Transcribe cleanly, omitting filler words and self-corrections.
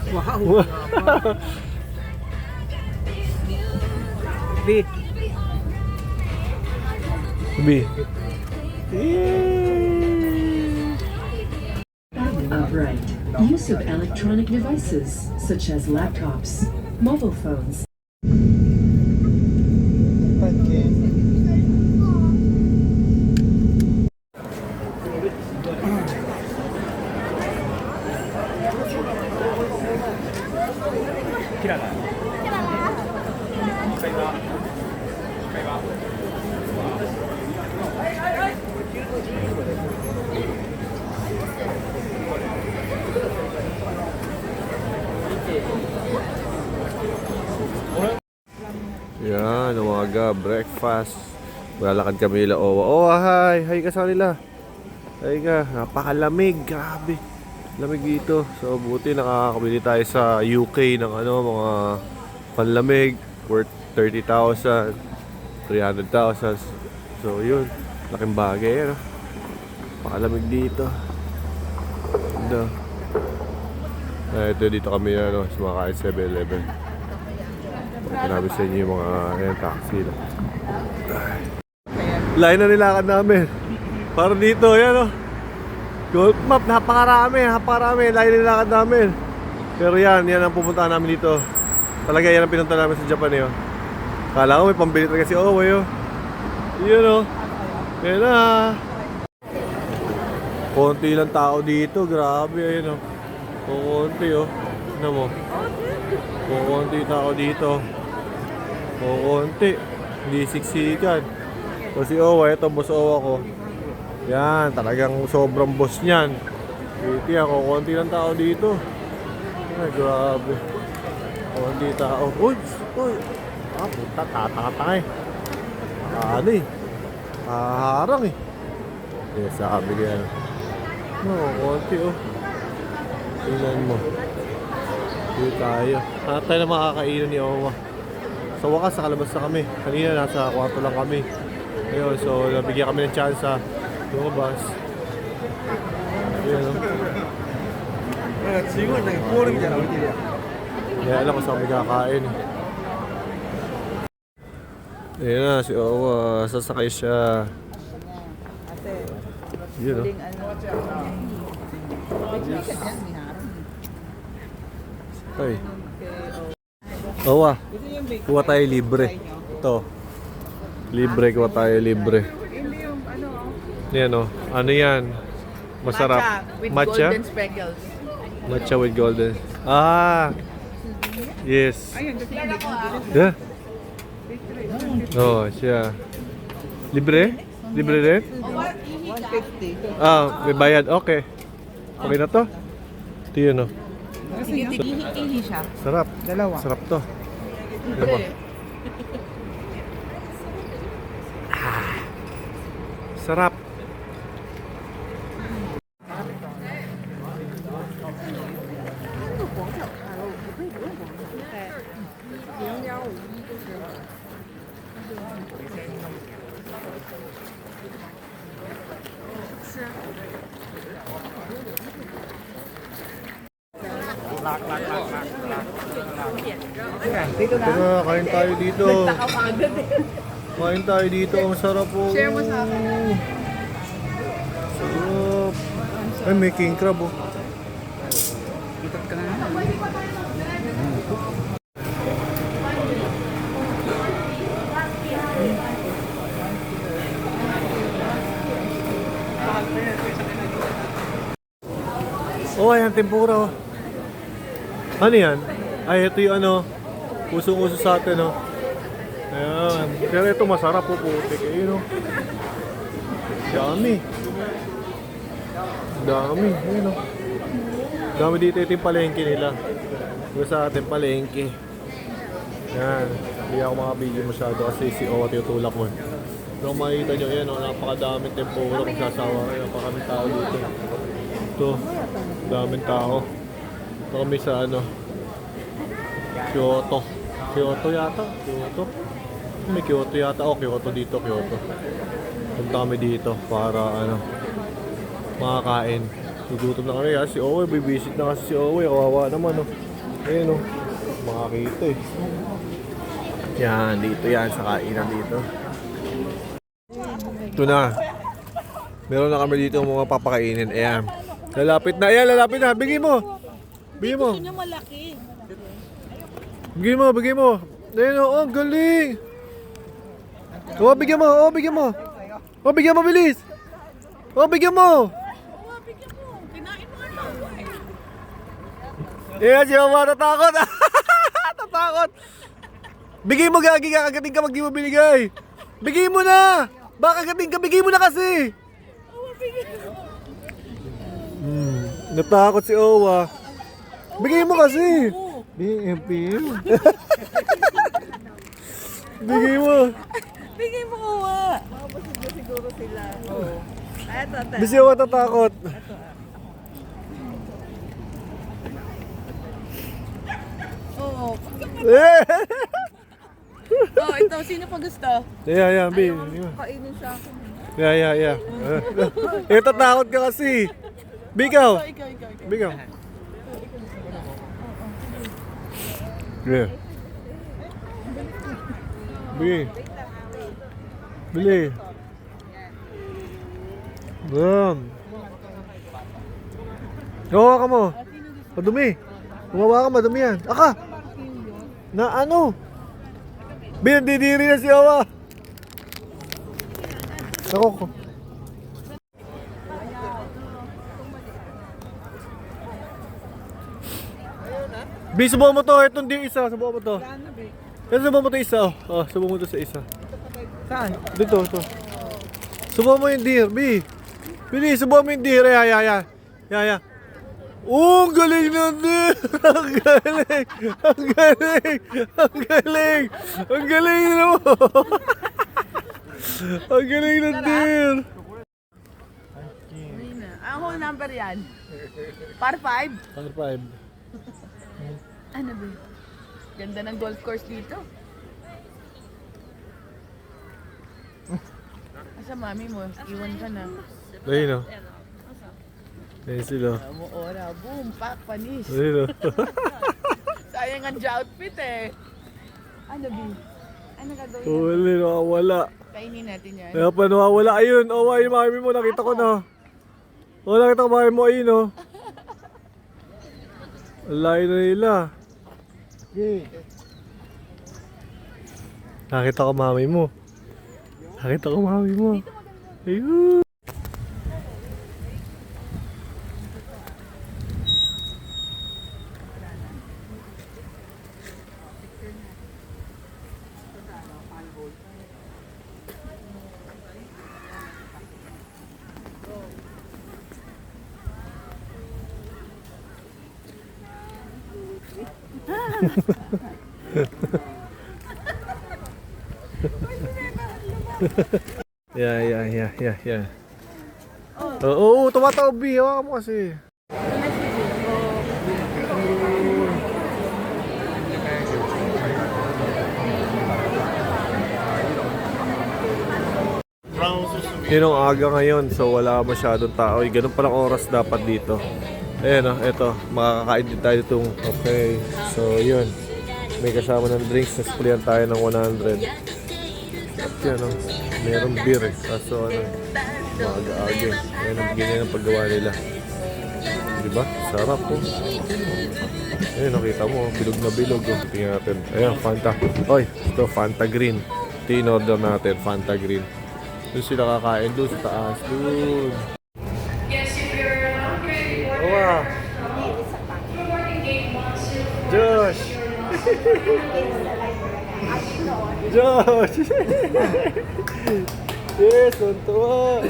Wow. B. B. Upright. Use of electronic devices such as laptops, mobile phones. Yan, umaga, breakfast. Lalakad kami nila Owa. Owa, hi! Hi ka sa kanila. Hi ka, napakalamig. Grabe. Lamig dito. So, buti nakakabili tayo sa UK ng mga panlamig worth 30,000, 300,000. So, yun. Laking bagay, ano? Napakalamig dito. Ganda. Ito dito kami, sumakain 7-Eleven. Sinabi sa inyo yung mga taxi lang. Line na nilakad namin. Para dito, yan Gold map, napakarami. Line na nilakad namin. Pero yan ang pupuntahan namin dito. Talaga yan ang pinunta namin sa Japan Kala ko may pambili talaga si Owe Yun Yan na. Konti lang tao dito, grabe ayun Konti Ano mo? Konti tao dito. Konti. Hindi siksikan. So si Owa, ito boss Owa ko. Yan, talagang sobrang boss niyan. Dito yan, konti lang tao dito. Ay, grabe. Konti tao. Uy! Puta, tatakatang Harang Yes, sabi ko yan. Konti Tingnan mo. Dito tayo. Hanap tayo na makakainan ni Owa. Sa wakas, nakalabas na kami. Kanina, nasa kwarto lang kami. Ayun, so nabigyan kami ng chance sa lumabas. Ayun Kaya alam ko saan kami kakain. Ayun na, si Owa. Sasakay siya. Yun Ay. Owa, kuha tayo libre. Ito. Kuha tayo libre. Yan Ano yan? Masarap. Matcha with golden sprinkles. Matcha with golden. Yes. Yeah. Siya. Libre? Libre rin? 150. May bayad. Okay. Okay na to? Ito yun Ihi siya. Sarap. Dalawa. Sarap to. Diba? Sarap. Dito na. Tara, kain tayo dito. Kain tayo dito. Ang sarap Share mo sa akin. Sarap. Ay, may king crab Itot ka na. Ayan, tempura Ano yan? Ay, ito yung usong-uso sa atin Ayan. Pero ito masarap putik Dami. Ayun Dami dito yung palengke nila. Ito sa ating palengke. Yan. Hindi ako makabigyan masyado kasi si Owa tinutulak mo. Pero makikita nyo yan napakadaming tempura kung sasawa kayo. Napakadaming tao dito. Ito. Daming tao. Ito kami sa Kyoto. Kyoto yata. May Kyoto yata. Kyoto dito. Punta kami dito para makakain. Gugutom na kami. Si Owe, bibisit na kasi si Owe. Kawawa naman, oh. Ayun, oh. Makakita, eh. Yan, dito yan. Sa kainan dito. Ito na. Meron na kami dito mga papakainin. Ayan. Lalapit na. Ayan, lalapit na. Bigay mo. Bigay mo. Gusto niya malaki. Bigay mo, bigay mo. Ayan, oh, galing. Oh, bigyan mo. Oh, bigyan mo. Oh, bigyan mo, bilis. Oh, bigyan mo. Bigyan mo. Kinain mo ano. Ayan, si Mama, tatakot. Tatakot. Bigay mo, gagi ka. Kagating ka, di mo binigay. Bigay mo na. Baka kagating ka, bigay mo na kasi. Natakot si Owa. Bigay mo kasi. BMP. Bigay mo. Bigay mo Owa. Mabusog na siguro sila. Oo. Eto. Bisi Owa tatakot. Oo. Eh! Oh, ito. Sino pa gusto? Yeah, B. Kainin sa akin. Yeah. Ito takot ka kasi. Bigaw. Ikaw. Bigaw. Yeah. Bili. Bili. Bam. Gawa ka mo. Madumi. Gumawa ka, madumi yan. Aka. Na ano? Binadidiri na si Awa. Ako ko. Bi, subukan mo to. Ito hindi isa. Subukan mo to. Ito subukan mo to isa. Oh, subukan mo to sa isa. Saan? Dito, ito. Subukan mo yung deer, Bi. Bili, subukan mo yung deer. Ya. Oh, ang galing ng deer. Ang galing. Ang galing mo. Ang galing ng deer. Ang whole number yan. Par 5. Par 5. Ano ba? Ganda ng golf course dito. Asa mami mo? Iwan ka na. Ayun o. Ayun sila. Mo ora, boom, pak, panis. Ayun o. Sayang ang outfit eh. Ano ba? Ano gagawin natin? Huli, nakawala. Kainin natin yan. Kaya pa nawawala. Ayun, oh, ayun, mami mo. Nakita ko na. Oh, nakita ko mami mo. Ayun o. Ang layo na nila. Nakita ko mami mo. Ayun. Yeah. Oo, tumataob, B. Hawakan mo kasi. Yun ang aga ngayon, so wala masyadong tao. Ganun palang oras dapat dito. Ayan o, eto, makakakain din tayo itong, okay. So yun, may kasama ng drinks, naspulihan tayo ng 100. At yan o, merong beer eh. Kaso ano, maaga-aga. Ayan ang ganyan ang paggawa nila. Diba? Sarap po. Ayan, nakita mo, bilog na bilog. Tingnan natin. Ayan, Fanta. Oy, ito, Fanta Green. Ito yung order natin, Fanta Green. Doon sila kakain, doon sa taas, doon. Wow. Josh! Josh! Yes, tuntua!